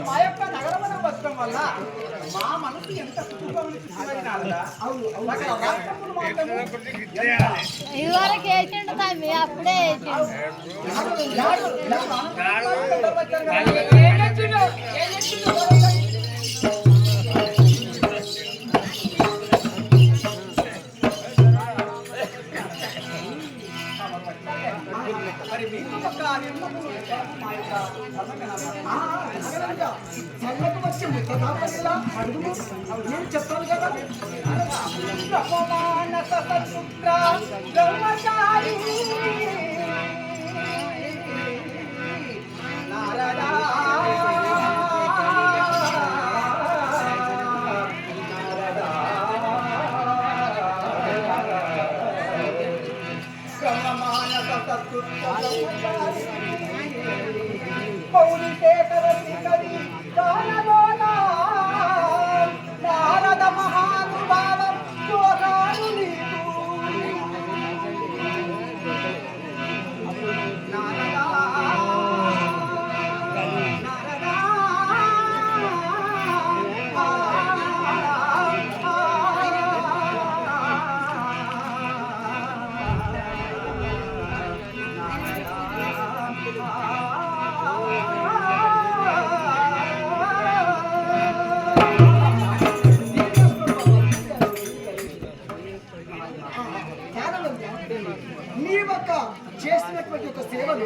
మా యొక్క నగరమనం వచ్చడం వల్ల మా మనసు ఎంత ఇదివరకు వేసిండు తమ్మి అప్పుడే మరి మీకు ఒక వచ్చి ముఖ్యమంత్రిలా అడుగు నేను చెప్తాను కదా నారద మహానుభావం జోగాను నీకు నారదా చేసినటువంటి ఒక సేవలు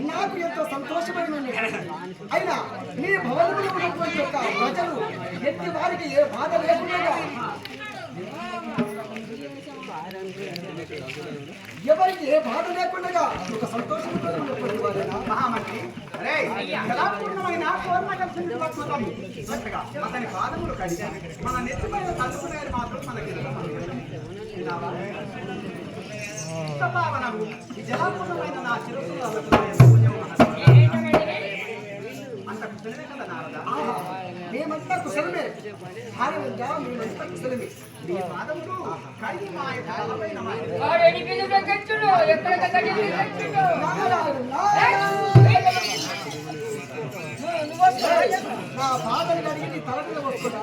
నాకు ఎంతో సంతోషమైనది. అయినా మీ భవనంలో ఉన్నటువంటి యొక్క ప్రజలు ఎట్టి వారికి ఏ బాధ లేకుండా ఎవరికి ఏ బాధ లేకుండా ఒక సంతోషమైనటువంటి వారైనా మహామంత్రి అతని పాదములు కడిగి మన నెత్తిపైన తలుపునేది మాత్రం మనకి భావనము ఈ జలాపూర్ణమైన నా చిరుసులు అంత కుశలమే కదా నారద మేమంతా కుశలమే భార్యంగా మేమంతా కుశలమే మీ పాదములు కడిగి మా యొక్క నా బాధలు కడిగి నీ తల మీద వస్తున్నా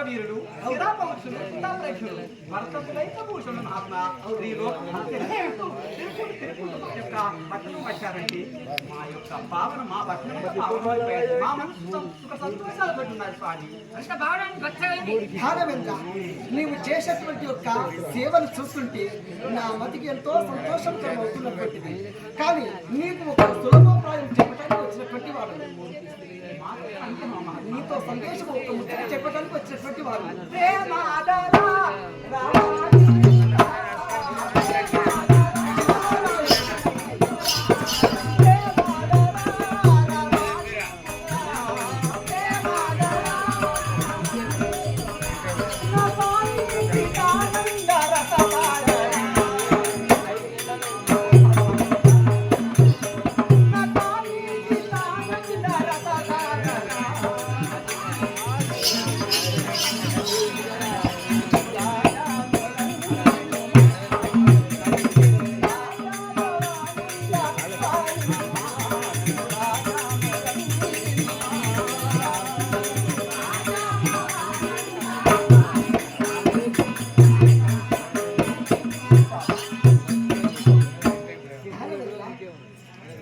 వీరుడు శిరాపవక్షుడు సీతాప్రేక్షుడు భరతపులైక భూషణుడు మహాత్మ ఈ లోకం యొక్క పట్టణం వచ్చారంటే మా యొక్క పావన మా పట్టణం మా మనసు సుఖ సంతోషాలు పెట్టున్నారు స్వామి ధ్యానవేంద్ర, నీవు చేసేటువంటి యొక్క సేవలు చూస్తుంటే నా మతికి ఎంతో సంతోషంకరం అవుతున్నటువంటిది. కానీ నీకు ఒక సులభోపాయం చెప్పడానికి వచ్చినటువంటి వాడు, నీతో సందేశం ఒక ముచ్చట చెప్పడానికి వచ్చినటువంటి వాడు.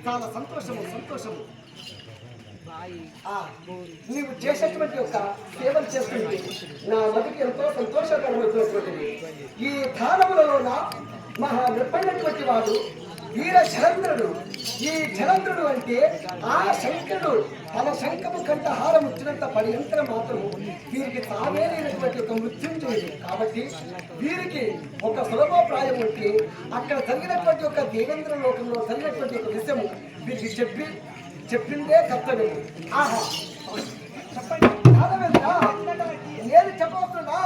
చాలా సంతోషము సంతోషము. నీవు చేసేటువంటి యొక్క సేవలు చేస్తుంటే నా మదికి ఎంతో సంతోషకరమైనటువంటిది. ఈ దానములలోన మహా నిప్పైనటువంటి వాడు వీర జలంధ్రుడు. ఈ జలంధ్రుడు అంటే ఆ శంకరుడు తన శంఖము కంట హారం వచ్చినంత పర్యంతరం మాత్రము వీరికి తానే లేనటువంటి ఒక మృత్యుంజయుడు. కాబట్టి వీరికి ఒక సులభోప్రాయం ఉంటే అక్కడ జరిగినటువంటి ఒక దేవేంద్ర లోకంలో జరిగినటువంటి ఒక విషయము వీరికి చెప్పిందే కర్తవ్యము. ఆహా చెప్పండి, నేను చెప్పవస్తున్నా.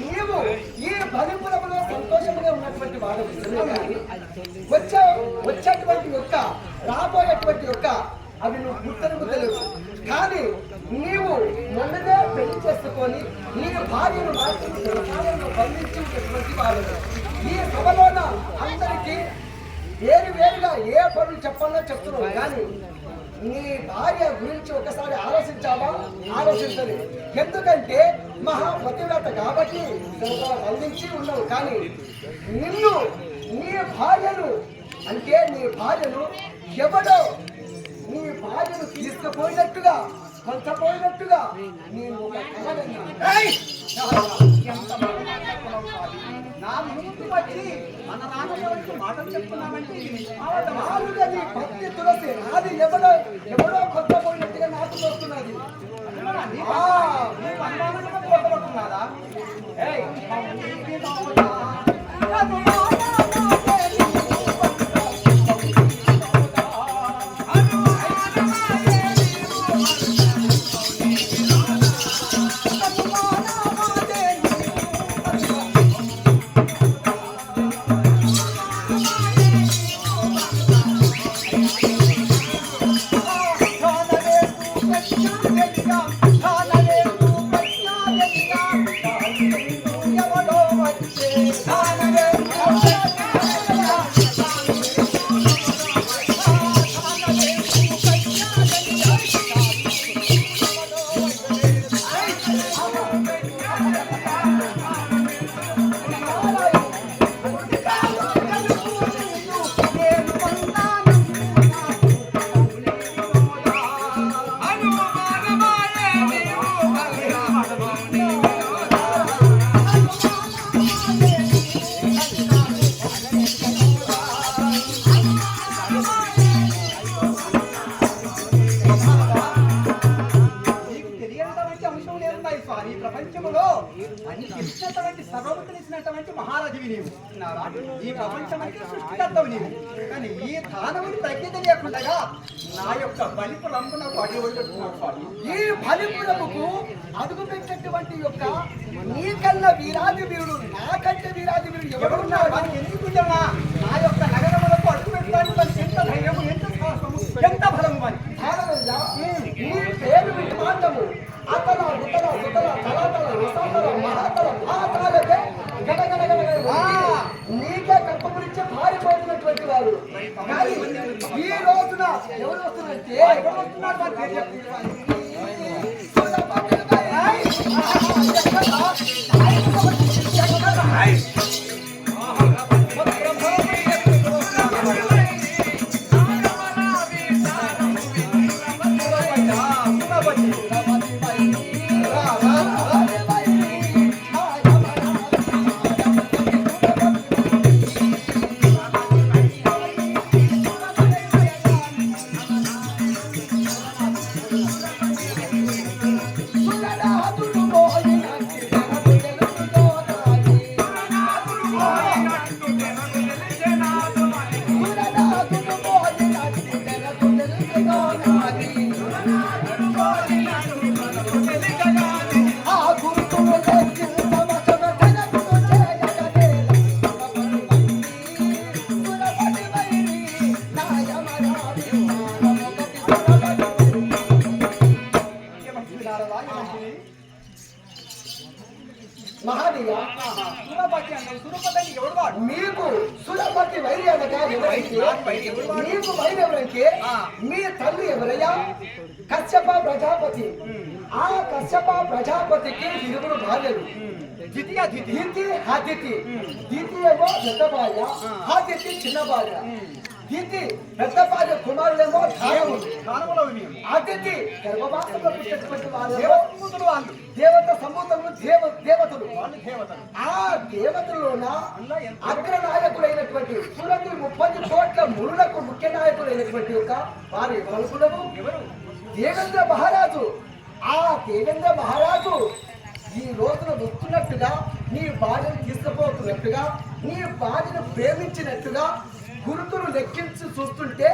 నీవు ఈ బలిపురములో సంతోషంగా ఉన్నటువంటి వాడు వచ్చేటువంటి యొక్క రాబోయేటువంటి యొక్క అవి నువ్వు గుర్తను తెలుసు. కానీ నీవు మొన్ననే పెళ్లి చేసుకొని నీ భార్యను బంధించేటువంటి వాడు. ఈ సభలోన అందరికీ వేరుగా ఏ పనులు చెప్పాలో చెప్తున్నావు. కానీ నీ భార్య గురించి ఒకసారి ఆలోచించావా? ఆలోచించలేదు. ఎందుకంటే మహాపతివ్రత కాబట్టి బంధించి ఉన్నావు. కానీ నిన్ను నీ భార్యను అంటే నీ భార్యను ఎవడో నీ భార్యను తీసుకుపోయినట్టుగా కొంతపోయినట్టుగా నేను ఒక నా ముందు వచ్చి మన నాన్నగారికి మాటలు చెప్తున్నామంటే పత్తి తులసి అది ఎవడో కొత్త పోయినట్టుగా నాకు వస్తున్నది. పోతున్నారా? ప్రపంచములో అన్ని తెలిసినటువంటి సర్వము తెలిసినటువంటి మహారాజువి నీవు ఉన్నారా? ఈ ప్రపంచమంటే సృష్టికర్తవు నీవు. కానీ ఈ దానవుని తగ్గిత లేకుండా నా యొక్క బలిపు రంపునకు అడుగుతున్నాడు స్వామి. ఈ బలిపురముకు అడుగు పెట్టినటువంటి యొక్క నీకన్నా వీరాది వీరుడు, నాకంటే వీరాది వీరుడు ఎవరున్నారు? వారికి ఎందుకు జనా? నా యొక్క నగరములకు అడుగు పెట్టడానికి వారికి ఎంత ధైర్యము, ఎంత సాహసము, ఎంత బలము మరి. ధారవయ్యా, నీ పేరు వింటు మాటము అతల ఉతల సుతల తలాతల రసాతల మహాతల మహాతలకే నీకే కప్ప గురించి పారిపోతున్నటువంటి వారు. కానీ ఈ రోజున ఎవరు వస్తున్నారంటే ఎవరు వస్తున్నారు వారి పేరు చెప్పు. మహానీయ, మీకు సురపతి వైరి అనగా ఎవరైతే మీకు వైరి ఎవరైతే మీ తల్లి ఎవరయ్యా? కశ్యప ప్రజాపతి. ఆ కశ్యప ప్రజాపతికి ఇరువురు భార్యలు. దితి అదితి. దితి ఏమో పెద్ద భార్య, ఆదితి చిన్న భార్య. దితి పెద్ద భార్య కుమారులేమో అతిథి గర్భవాసంలో పుట్టినటువంటి వారు దేవత సమూహములు దేవతలు. ఆ దేవతల్లోన అగ్రనాయకుడైనటువంటి సూరతి 30 కోట్ల మునులకు ముఖ్య నాయకుడైనటువంటి యొక్క వారు ఎవరు? దేవేంద్ర మహారాజు. ఆ దేవేంద్ర మహారాజు ఈ రోజున వస్తున్నట్టుగా, నీ భార్యను తీసుకుపోతున్నట్టుగా, నీ భార్యను ప్రేమించినట్టుగా గురుతులు లెక్కించి చూస్తుంటే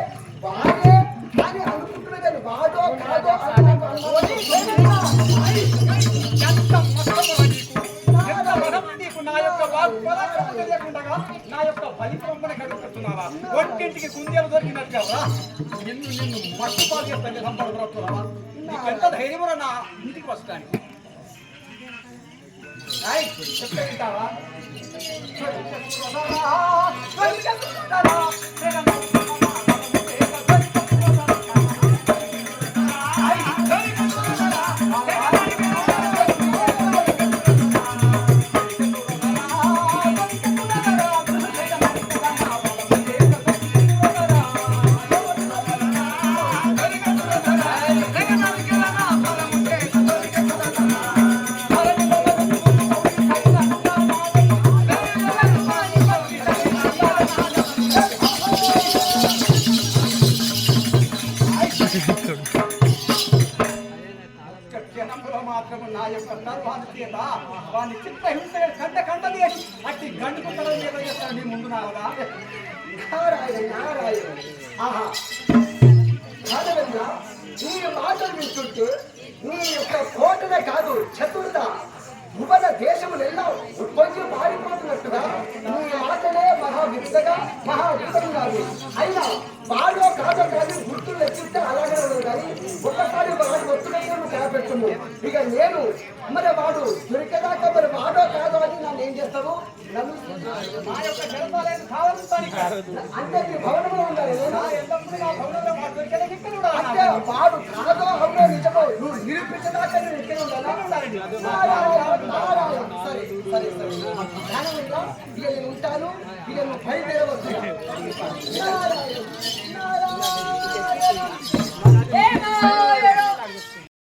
వాడే అని అనుకుంటున్నదని వాడో కాదో నా యొక్క బలిపంపన కడుగుతున్నావా? ఒంటింటికి కుందేలు దొరికినట్టుగా నిన్ను మట్టుపాలు చేస్తాను సంపడుతున్నావా? నీకెంత ధైర్యమురా నా ఇంటికి వస్తానికి? చెప్తావా? మాత్రము నా యొక్క సర్వాన్ని చేత వాడిని చిత్రహింస కంట చేసి అట్టి గండు కుక్కల మీద చేస్తాను నీ ముందు నావగా. నారాయణ. ఆహా, నీ మాటలు వింటుంటే నీ యొక్క కోటనే కాదు, చతుర్థ భువన దేశములెల్లా ఉత్పత్తి మారిపోతున్నట్టుగా నీ మాటలే మహా విత్తగా మహా అద్భుతంగా. అయినా వాడో కాదో కానీ గుర్తులు లెక్కిస్తే అలాగే ఉండదు. కానీ ఒక్కసారి వాడు వస్తున్నట్టు నువ్వు కనపెట్టుము. ఇక నేను మరి వాడు దొరికేదాకా మరి వాడో కాదో అని నన్ను ఏం చేస్తావు? నన్ను మా యొక్క జలపాలను కావాలని అంటే నీ భవనంలో ఉండాలి. అంటే వాడు కాదో అవునో నిజమో నువ్వు నిరూపించదాకా నేను ఎక్కడ ఉండాలి. సరే సరే సరే.